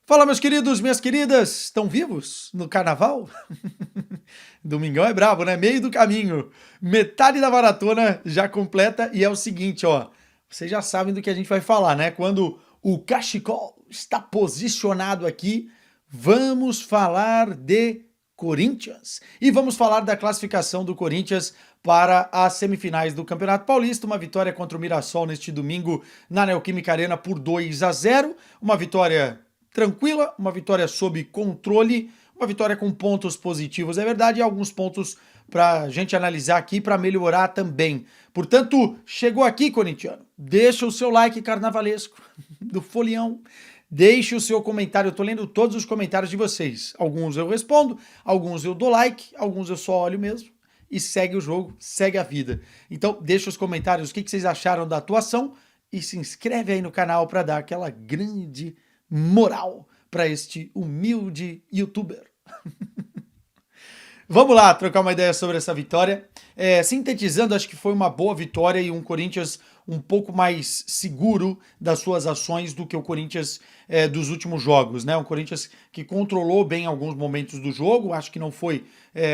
Fala, meus queridos, minhas queridas, estão vivos no carnaval? Domingão é brabo, né? Meio do caminho, metade da maratona já completa e é o seguinte, ó, vocês já sabem do que a gente vai falar, né? Quando o cachecol está posicionado aqui, vamos falar de Corinthians e vamos falar da classificação do Corinthians para as semifinais do Campeonato Paulista, uma vitória contra o Mirassol neste domingo na Neoquímica Arena por 2-0, uma vitória tranquila, uma vitória sob controle, uma vitória com pontos positivos, é verdade, e alguns pontos para a gente analisar aqui para melhorar também. Portanto, chegou aqui, corintiano, deixa o seu like carnavalesco do folião, deixe o seu comentário, eu tô lendo todos os comentários de vocês. Alguns eu respondo, alguns eu dou like, alguns eu só olho mesmo e segue o jogo, segue a vida. Então, deixa os comentários o que vocês acharam da atuação e se inscreve aí no canal para dar aquela grande moral para este humilde youtuber. Vamos lá trocar uma ideia sobre essa vitória. Sintetizando, acho que foi uma boa vitória e um Corinthians um pouco mais seguro das suas ações do que o Corinthians dos últimos jogos, né? Um Corinthians que controlou bem alguns momentos do jogo, acho que não foi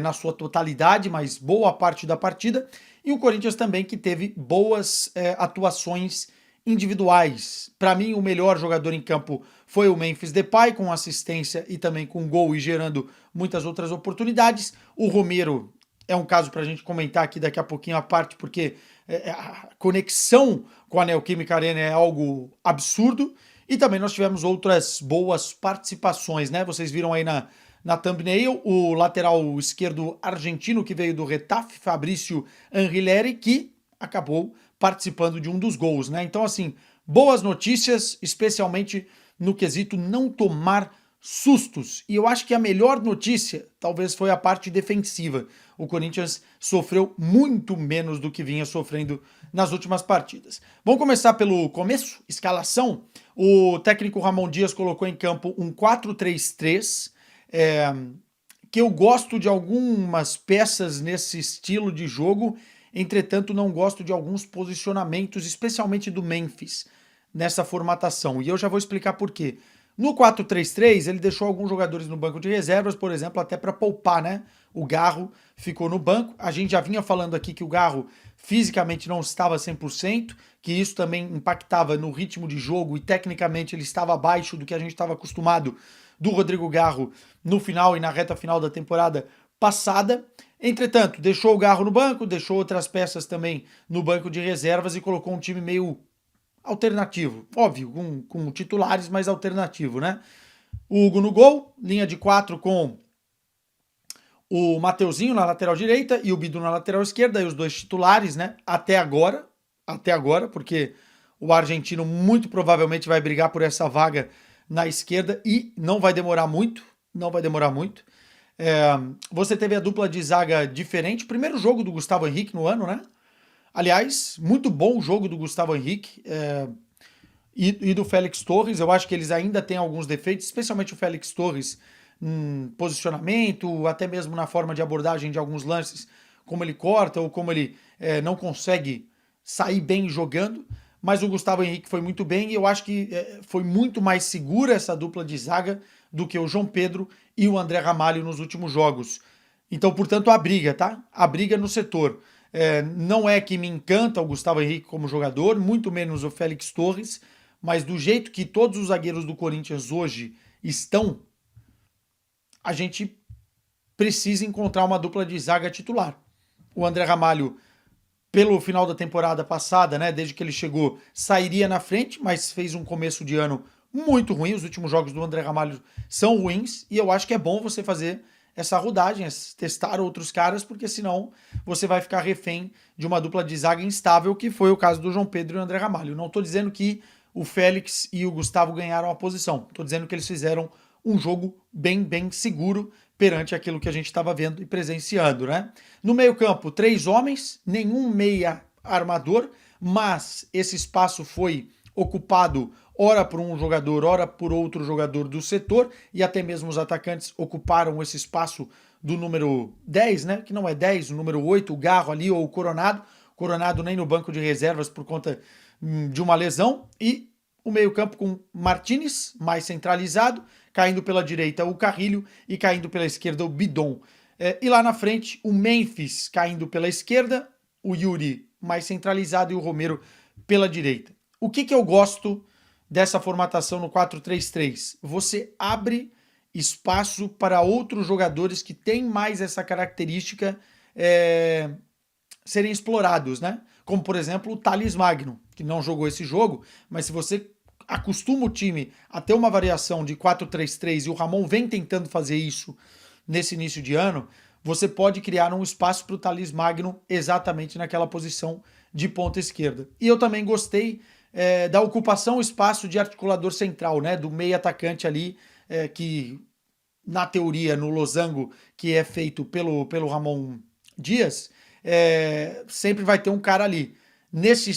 na sua totalidade, mas boa parte da partida. E o Corinthians também que teve boas atuações individuais. Para mim, o melhor jogador em campo foi o Memphis Depay, com assistência e também com gol e gerando muitas outras oportunidades. O Romero é um caso para a gente comentar aqui daqui a pouquinho à parte, porque a conexão com a Neoquímica Arena é algo absurdo. E também nós tivemos outras boas participações, né? Vocês viram aí na thumbnail o lateral esquerdo argentino que veio do Retafe, Fabrício Anrileri, que acabou participando de um dos gols, né? Então, assim, boas notícias, especialmente no quesito não tomar sustos. E eu acho que a melhor notícia talvez foi a parte defensiva. O Corinthians sofreu muito menos do que vinha sofrendo nas últimas partidas. Vamos começar pelo começo, escalação. O técnico Ramon Dias colocou em campo um 4-3-3, que eu gosto de algumas peças nesse estilo de jogo. Entretanto, não gosto de alguns posicionamentos, especialmente do Memphis, nessa formatação. E eu já vou explicar por quê. No 4-3-3, ele deixou alguns jogadores no banco de reservas, por exemplo, até para poupar, né? O Garro ficou no banco. A gente já vinha falando aqui que o Garro fisicamente não estava 100%, que isso também impactava no ritmo de jogo e tecnicamente ele estava abaixo do que a gente estava acostumado do Rodrigo Garro no final e na reta final da temporada passada. Entretanto, deixou o Garro no banco, deixou outras peças também no banco de reservas e colocou um time meio alternativo. Óbvio, com titulares, mas alternativo, né? O Hugo no gol, linha de 4 com o Mateuzinho na lateral direita e o Bidu na lateral esquerda, e os dois titulares, né? Até agora, porque o argentino muito provavelmente vai brigar por essa vaga na esquerda e não vai demorar muito, não vai demorar muito. Você teve a dupla de zaga diferente. Primeiro jogo do Gustavo Henrique no ano, né? Aliás, muito bom o jogo do Gustavo Henrique e do Félix Torres. Eu acho que eles ainda têm alguns defeitos, especialmente o Félix Torres em posicionamento, até mesmo na forma de abordagem de alguns lances, como ele corta ou como ele não consegue sair bem jogando. Mas o Gustavo Henrique foi muito bem e eu acho que foi muito mais segura essa dupla de zaga do que o João Pedro e o André Ramalho nos últimos jogos. Então, portanto, a briga, tá? A briga no setor. Não é que me encanta o Gustavo Henrique como jogador, muito menos o Félix Torres, mas do jeito que todos os zagueiros do Corinthians hoje estão, a gente precisa encontrar uma dupla de zaga titular. O André Ramalho, pelo final da temporada passada, né, desde que ele chegou, sairia na frente, mas fez um começo de ano muito ruim. Os últimos jogos do André Ramalho são ruins e eu acho que é bom você fazer essa rodagem, testar outros caras, porque senão você vai ficar refém de uma dupla de zaga instável, que foi o caso do João Pedro e o André Ramalho. Não estou dizendo que o Félix e o Gustavo ganharam a posição, estou dizendo que eles fizeram um jogo bem seguro perante aquilo que a gente estava vendo e presenciando, né? No meio-campo, 3 homens, nenhum meia armador, mas esse espaço foi ocupado ora por um jogador, ora por outro jogador do setor, e até mesmo os atacantes ocuparam esse espaço do número 10, né? Que não é 10, o número 8, o Garro ali, ou o Coronado. Coronado nem no banco de reservas por conta de uma lesão, e o meio-campo com Martinez, mais centralizado, caindo pela direita o Carrilho e caindo pela esquerda o Bidon. E lá na frente, o Memphis caindo pela esquerda, o Yuri mais centralizado e o Romero pela direita. O que eu gosto dessa formatação no 4-3-3? Você abre espaço para outros jogadores que têm mais essa característica serem explorados, né? Como, por exemplo, o Thales Magno, que não jogou esse jogo, mas se você acostuma o time a ter uma variação de 4-3-3 e o Ramon vem tentando fazer isso nesse início de ano, você pode criar um espaço para o Thales Magno exatamente naquela posição de ponta esquerda. E eu também gostei da ocupação, espaço de articulador central, né? Do meio atacante ali, que na teoria, no losango que é feito pelo Ramon Dias, sempre vai ter um cara ali. Nesse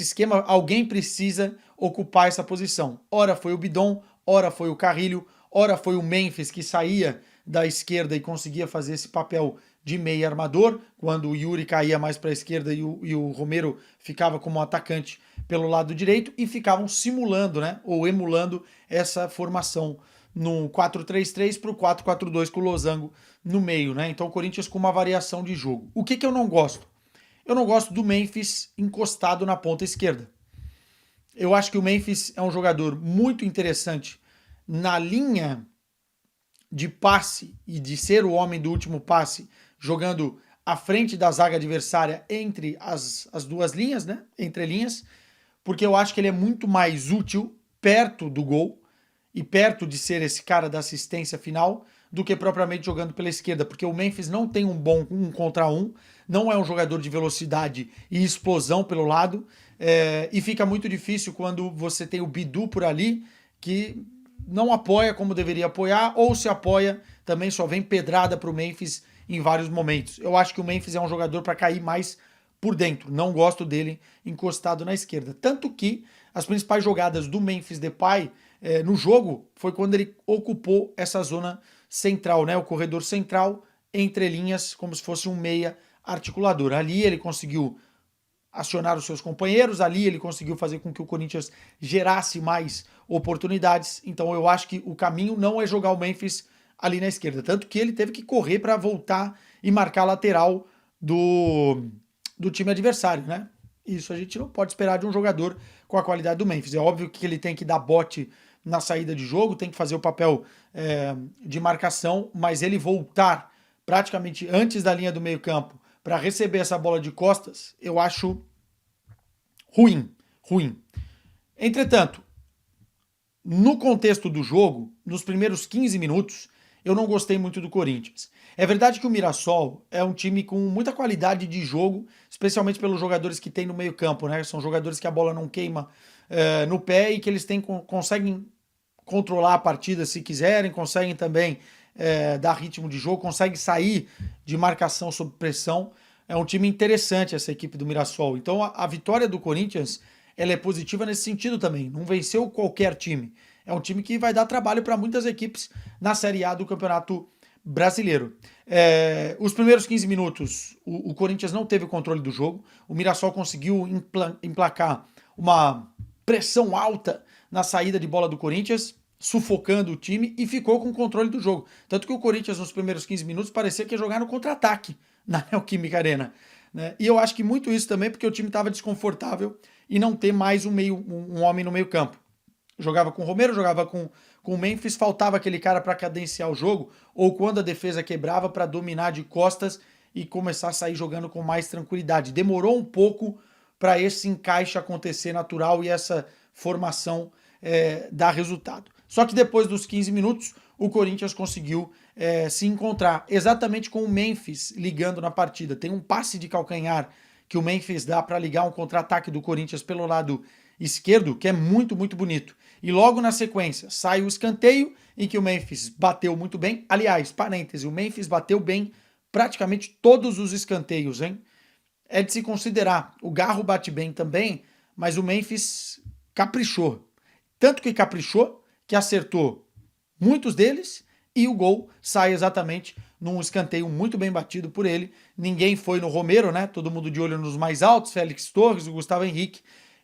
esquema, alguém precisa ocupar essa posição. Ora foi o Bidon, ora foi o Carrilho, ora foi o Memphis, que saía da esquerda e conseguia fazer esse papel de meia armador, quando o Yuri caía mais para a esquerda e o Romero ficava como atacante pelo lado direito, e ficavam simulando, né, ou emulando essa formação no 4-3-3 para o 4-4-2 com o losango no meio, né? Então o Corinthians com uma variação de jogo. O que eu não gosto? Eu não gosto do Memphis encostado na ponta esquerda. Eu acho que o Memphis é um jogador muito interessante na linha de passe e de ser o homem do último passe, jogando à frente da zaga adversária entre as duas linhas, né? Entre linhas, porque eu acho que ele é muito mais útil perto do gol e perto de ser esse cara da assistência final do que propriamente jogando pela esquerda, porque o Memphis não tem um bom 1 contra 1, não é um jogador de velocidade e explosão pelo lado, e fica muito difícil quando você tem o Bidu por ali, que não apoia como deveria apoiar, ou se apoia, também só vem pedrada para o Memphis em vários momentos. Eu acho que o Memphis é um jogador para cair mais por dentro, não gosto dele encostado na esquerda. Tanto que as principais jogadas do Memphis Depay no jogo foi quando ele ocupou essa zona central, né? O corredor central, entre linhas, como se fosse um meia articulador. Ali ele conseguiu acionar os seus companheiros, ali ele conseguiu fazer com que o Corinthians gerasse mais oportunidades. Então eu acho que o caminho não é jogar o Memphis ali na esquerda, tanto que ele teve que correr para voltar e marcar a lateral do time adversário, né? Isso a gente não pode esperar de um jogador com a qualidade do Memphis. É óbvio que ele tem que dar bote na saída de jogo, tem que fazer o papel de marcação, mas ele voltar praticamente antes da linha do meio campo para receber essa bola de costas, eu acho ruim. Entretanto, no contexto do jogo, nos primeiros 15 minutos, eu não gostei muito do Corinthians. É verdade que o Mirassol é um time com muita qualidade de jogo, especialmente pelos jogadores que tem no meio campo, né? São jogadores que a bola não queima no pé e que eles conseguem controlar a partida se quiserem, conseguem também dar ritmo de jogo, conseguem sair de marcação sob pressão. É um time interessante essa equipe do Mirassol. Então a vitória do Corinthians ela é positiva nesse sentido também. Não venceu qualquer time. É um time que vai dar trabalho para muitas equipes na Série A do Campeonato Brasileiro. Os primeiros 15 minutos, o Corinthians não teve o controle do jogo. O Mirassol conseguiu emplacar uma pressão alta na saída de bola do Corinthians, sufocando o time e ficou com o controle do jogo. Tanto que o Corinthians, nos primeiros 15 minutos, parecia que ia jogar no contra-ataque na Neoquímica Arena, né? E eu acho que muito isso também porque o time estava desconfortável e não ter mais um homem no meio campo. Jogava com o Romero, jogava com o Memphis, faltava aquele cara para cadenciar o jogo, ou quando a defesa quebrava para dominar de costas e começar a sair jogando com mais tranquilidade. Demorou um pouco para esse encaixe acontecer natural e essa formação dar resultado. Só que depois dos 15 minutos, o Corinthians conseguiu se encontrar exatamente com o Memphis ligando na partida. Tem um passe de calcanhar que o Memphis dá para ligar um contra-ataque do Corinthians pelo lado esquerdo, que é muito, muito bonito. E logo na sequência sai o escanteio em que o Memphis bateu muito bem. Aliás, parêntese, o Memphis bateu bem praticamente todos os escanteios, hein? É de se considerar. O Garro bate bem também, mas o Memphis caprichou. Tanto que caprichou que acertou muitos deles e o gol sai exatamente num escanteio muito bem batido por ele. Ninguém foi no Romero, né? Todo mundo de olho nos mais altos, Félix Torres, o Gustavo Henrique.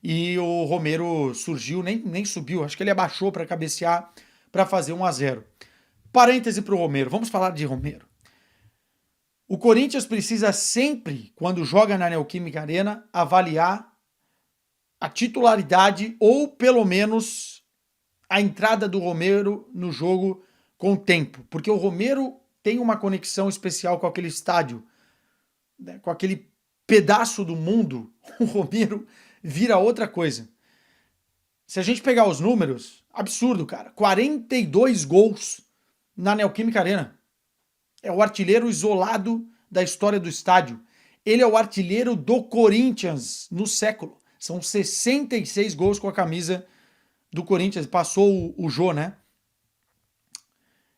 e o Romero surgiu, nem subiu, acho que ele abaixou para cabecear para fazer 1-0. Parêntese para o Romero, vamos falar de Romero. O Corinthians precisa sempre, quando joga na Neoquímica Arena, avaliar a titularidade ou pelo menos a entrada do Romero no jogo com o tempo, porque o Romero tem uma conexão especial com aquele estádio, né, com aquele pedaço do mundo. O Romero vira outra coisa. Se a gente pegar os números, absurdo, cara. 42 gols na Neoquímica Arena. É o artilheiro isolado da história do estádio. Ele é o artilheiro do Corinthians no século. São 66 gols com a camisa do Corinthians. Passou o Jô, né?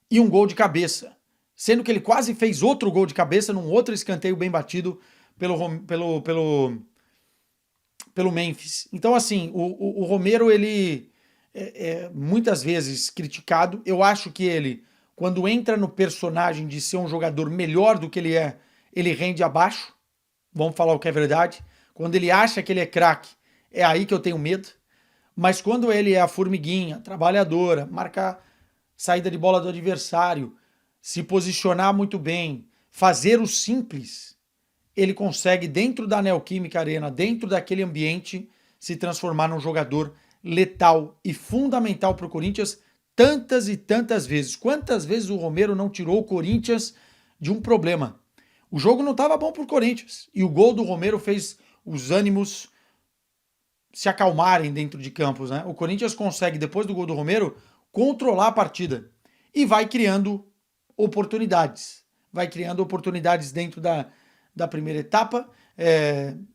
E um gol de cabeça. Sendo que ele quase fez outro gol de cabeça num outro escanteio bem batido pelo Memphis. Então, assim, o Romero, ele é muitas vezes criticado. Eu acho que ele, quando entra no personagem de ser um jogador melhor do que ele rende abaixo. Vamos falar o que é verdade. Quando ele acha que ele é craque, é aí que eu tenho medo. Mas quando ele é a formiguinha, trabalhadora, marcar saída de bola do adversário, se posicionar muito bem, fazer o simples, ele consegue, dentro da Neoquímica Arena, dentro daquele ambiente, se transformar num jogador letal e fundamental para o Corinthians tantas e tantas vezes. Quantas vezes o Romero não tirou o Corinthians de um problema? O jogo não estava bom para o Corinthians. E o gol do Romero fez os ânimos se acalmarem dentro de campos, né? O Corinthians consegue, depois do gol do Romero, controlar a partida. E vai criando oportunidades. Vai criando oportunidades dentro da primeira etapa.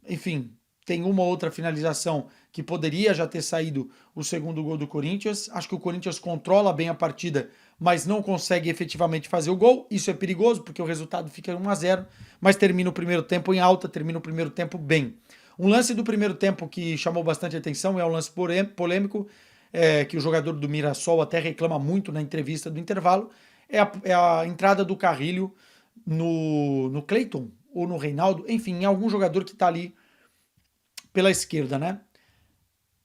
Enfim, tem uma outra finalização que poderia já ter saído o segundo gol do Corinthians. Acho que o Corinthians controla bem a partida, mas não consegue efetivamente fazer o gol. Isso é perigoso, porque o resultado fica 1-0, mas termina o primeiro tempo em alta, termina o primeiro tempo bem. Um lance do primeiro tempo que chamou bastante atenção é um lance polêmico, que o jogador do Mirassol até reclama muito na entrevista do intervalo, é a entrada do Carrilho no Cleiton, ou no Reinaldo, enfim, em algum jogador que está ali pela esquerda, né?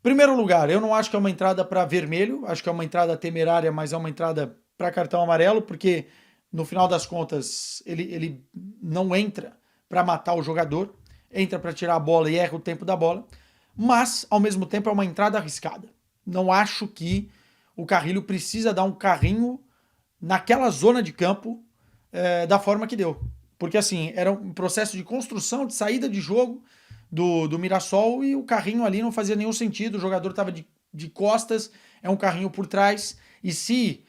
Primeiro lugar, eu não acho que é uma entrada para vermelho, acho que é uma entrada temerária, mas é uma entrada para cartão amarelo, porque no final das contas ele não entra para matar o jogador, entra para tirar a bola e erra o tempo da bola, mas ao mesmo tempo é uma entrada arriscada. Não acho que o Carrilho precisa dar um carrinho naquela zona de campo da forma que deu. Porque assim, era um processo de construção, de saída de jogo do Mirassol, e o carrinho ali não fazia nenhum sentido, o jogador estava de costas, é um carrinho por trás, e se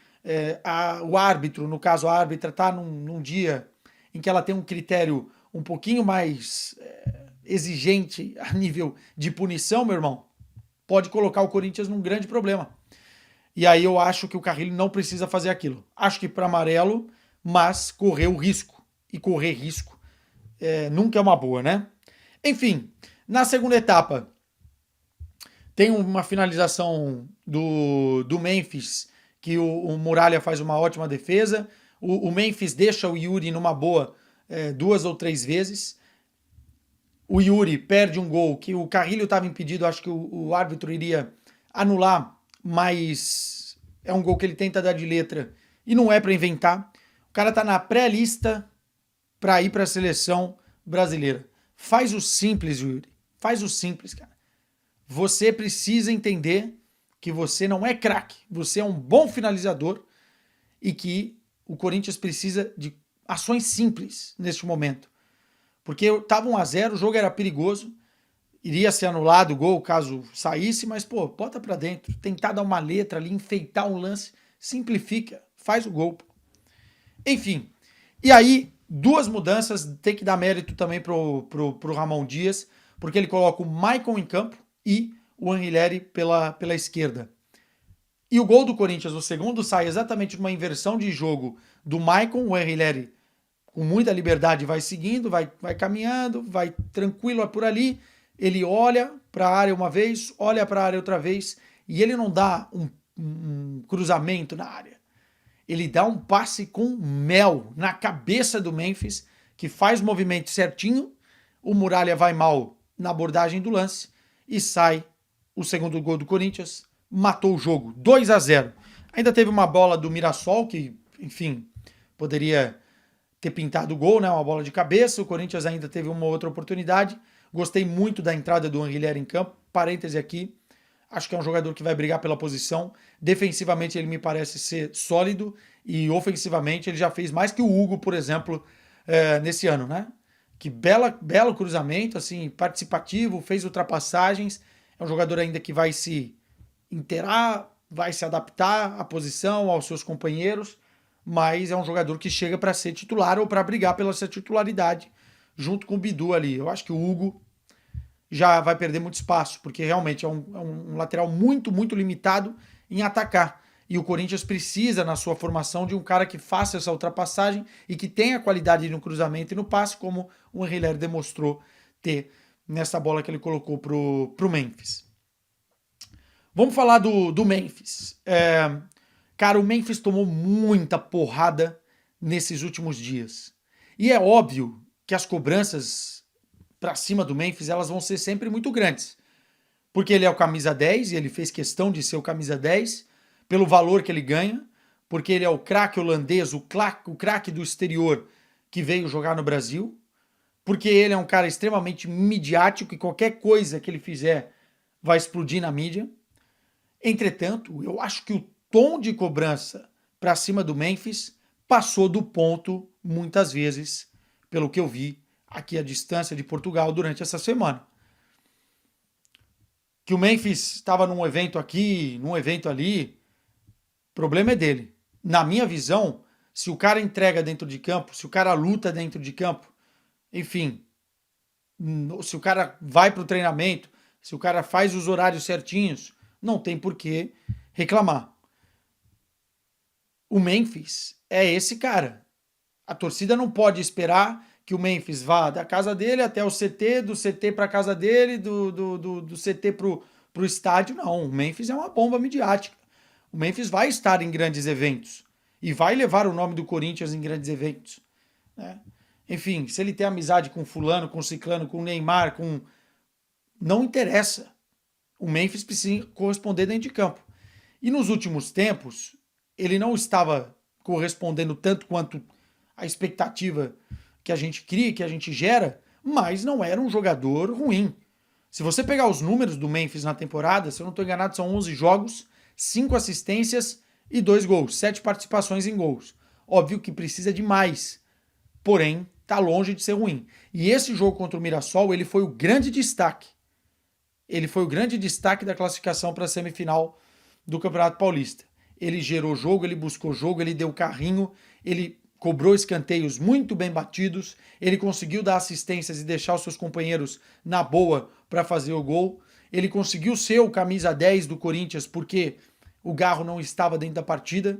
o árbitro, no caso a árbitra, está num dia em que ela tem um critério um pouquinho mais exigente a nível de punição, meu irmão, pode colocar o Corinthians num grande problema. E aí eu acho que o Carrilho não precisa fazer aquilo. Acho que para amarelo, mas correr o risco. E correr risco nunca é uma boa, né? Enfim, na segunda etapa, tem uma finalização do Memphis, que o Muralha faz uma ótima defesa. O Memphis deixa o Yuri numa boa 2 ou 3 vezes. O Yuri perde um gol que o Carrilho estava impedido, acho que o árbitro iria anular, mas é um gol que ele tenta dar de letra e não é para inventar. O cara tá na pré-lista para ir para a seleção brasileira. Faz o simples, Yuri. Faz o simples, cara. Você precisa entender que você não é craque. Você é um bom finalizador e que o Corinthians precisa de ações simples neste momento. Porque estava 1-0, o jogo era perigoso, iria ser anulado o gol caso saísse, mas, pô, bota pra dentro, tentar dar uma letra ali, enfeitar um lance, simplifica, faz o gol. Enfim, e aí, 2 mudanças, tem que dar mérito também pro Ramon Dias, porque ele coloca o Maicon em campo e o Anrileri pela esquerda. E o gol do Corinthians, o segundo, sai exatamente de uma inversão de jogo do Maicon, o Anrileri com muita liberdade vai seguindo, vai caminhando, vai tranquilo por ali, ele olha para a área uma vez, olha para a área outra vez, e ele não dá um cruzamento na área. Ele dá um passe com mel na cabeça do Memphis, que faz o movimento certinho, o Muralha vai mal na abordagem do lance e sai o segundo gol do Corinthians, matou o jogo, 2-0. Ainda teve uma bola do Mirassol, que, enfim, poderia ter pintado o gol, né? Uma bola de cabeça. O Corinthians ainda teve uma outra oportunidade. Gostei muito da entrada do Anguilera em campo. Parêntese aqui. Acho que é um jogador que vai brigar pela posição. Defensivamente ele me parece ser sólido e ofensivamente ele já fez mais que o Hugo, por exemplo, nesse ano, né? Que belo cruzamento, assim, participativo, fez ultrapassagens. É um jogador ainda que vai se inteirar, vai se adaptar à posição, aos seus companheiros, mas é um jogador que chega para ser titular ou para brigar pela sua titularidade junto com o Bidu ali. Eu acho que o Hugo já vai perder muito espaço, porque realmente é um lateral muito, muito limitado em atacar. E o Corinthians precisa, na sua formação, de um cara que faça essa ultrapassagem e que tenha qualidade no cruzamento e no passe, como o Henriler demonstrou ter nessa bola que ele colocou pro Memphis. Vamos falar do Memphis. Cara, o Memphis tomou muita porrada nesses últimos dias. E é óbvio que as cobranças para cima do Memphis elas vão ser sempre muito grandes. Porque ele é o camisa 10 e ele fez questão de ser o camisa 10 pelo valor que ele ganha, porque ele é o craque holandês, o craque do exterior que veio jogar no Brasil, porque ele é um cara extremamente midiático e qualquer coisa que ele fizer vai explodir na mídia. Entretanto, eu acho que o tom de cobrança para cima do Memphis passou do ponto muitas vezes, pelo que eu vi aqui à distância de Portugal durante essa semana. Que o Memphis estava num evento aqui, num evento ali, o problema é dele. Na minha visão, se o cara entrega dentro de campo, se o cara luta dentro de campo, enfim, se o cara vai para o treinamento, se o cara faz os horários certinhos, não tem por que reclamar. O Memphis é esse cara. A torcida não pode esperar que o Memphis vá da casa dele até o CT, do CT para a casa dele, do CT para o estádio. Não, o Memphis é uma bomba midiática. O Memphis vai estar em grandes eventos e vai levar o nome do Corinthians em grandes eventos, né? Enfim, se ele tem amizade com fulano, com ciclano, com Neymar, com... não interessa. O Memphis precisa corresponder dentro de campo. E nos últimos tempos, ele não estava correspondendo tanto quanto a expectativa que a gente cria, que a gente gera, mas não era um jogador ruim. Se você pegar os números do Memphis na temporada, se eu não estou enganado, são 11 jogos, 5 assistências e 2 gols, 7 participações em gols. Óbvio que precisa de mais, porém, está longe de ser ruim. E esse jogo contra o Mirassol, ele foi o grande destaque. Ele foi o grande destaque da classificação para a semifinal do Campeonato Paulista. Ele gerou jogo, ele buscou jogo, ele deu carrinho, ele cobrou escanteios muito bem batidos, ele conseguiu dar assistências e deixar os seus companheiros na boa para fazer o gol. Ele conseguiu ser o camisa 10 do Corinthians porque o Garro não estava dentro da partida.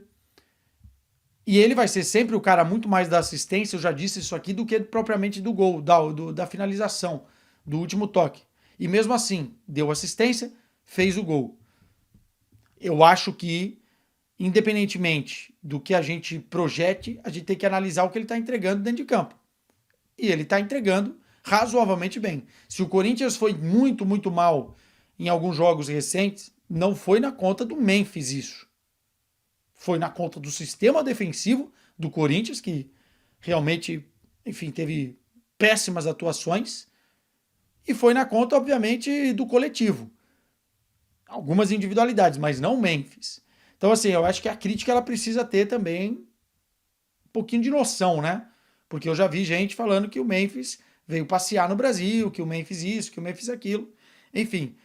E ele vai ser sempre o cara muito mais da assistência, eu já disse isso aqui, do que propriamente do gol, da finalização, do último toque. E mesmo assim, deu assistência, fez o gol. Eu acho que, independentemente do que a gente projete, a gente tem que analisar o que ele está entregando dentro de campo. E ele está entregando razoavelmente bem. Se o Corinthians foi muito, muito mal em alguns jogos recentes, não foi na conta do Memphis isso. Foi na conta do sistema defensivo do Corinthians, que realmente, enfim, teve péssimas atuações. E foi na conta, obviamente, do coletivo. Algumas individualidades, mas não o Memphis. Então, assim, eu acho que a crítica ela precisa ter também um pouquinho de noção, né? Porque eu já vi gente falando que o Memphis veio passear no Brasil, que o Memphis isso, que o Memphis aquilo. Enfim,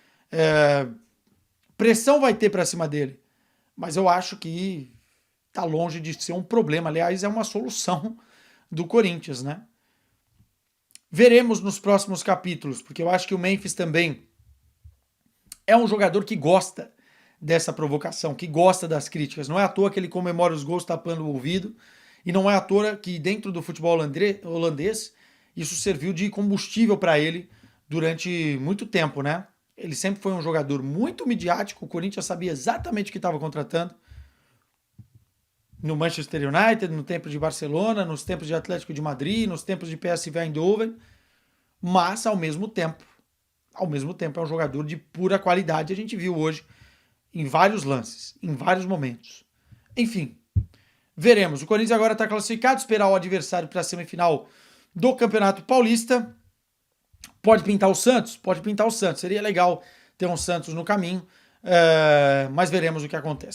pressão vai ter para cima dele. Mas eu acho que tá longe de ser um problema. Aliás, é uma solução do Corinthians, né? Veremos nos próximos capítulos, porque eu acho que o Memphis também é um jogador que gosta dessa provocação, que gosta das críticas. Não é à toa que ele comemora os gols tapando o ouvido, e não é à toa que dentro do futebol holandês isso serviu de combustível para ele durante muito tempo, né? Ele sempre foi um jogador muito midiático, o Corinthians sabia exatamente o que estava contratando. No Manchester United, no tempo de Barcelona, nos tempos de Atlético de Madrid, nos tempos de PSV Eindhoven, mas ao mesmo tempo ao mesmo tempo é um jogador de pura qualidade. A gente viu hoje em vários lances, em vários momentos. Enfim, veremos. O Corinthians agora está classificado, esperar o adversário para a semifinal do Campeonato Paulista. Pode pintar o Santos? Pode pintar o Santos. Seria legal ter um Santos no caminho, mas veremos o que acontece.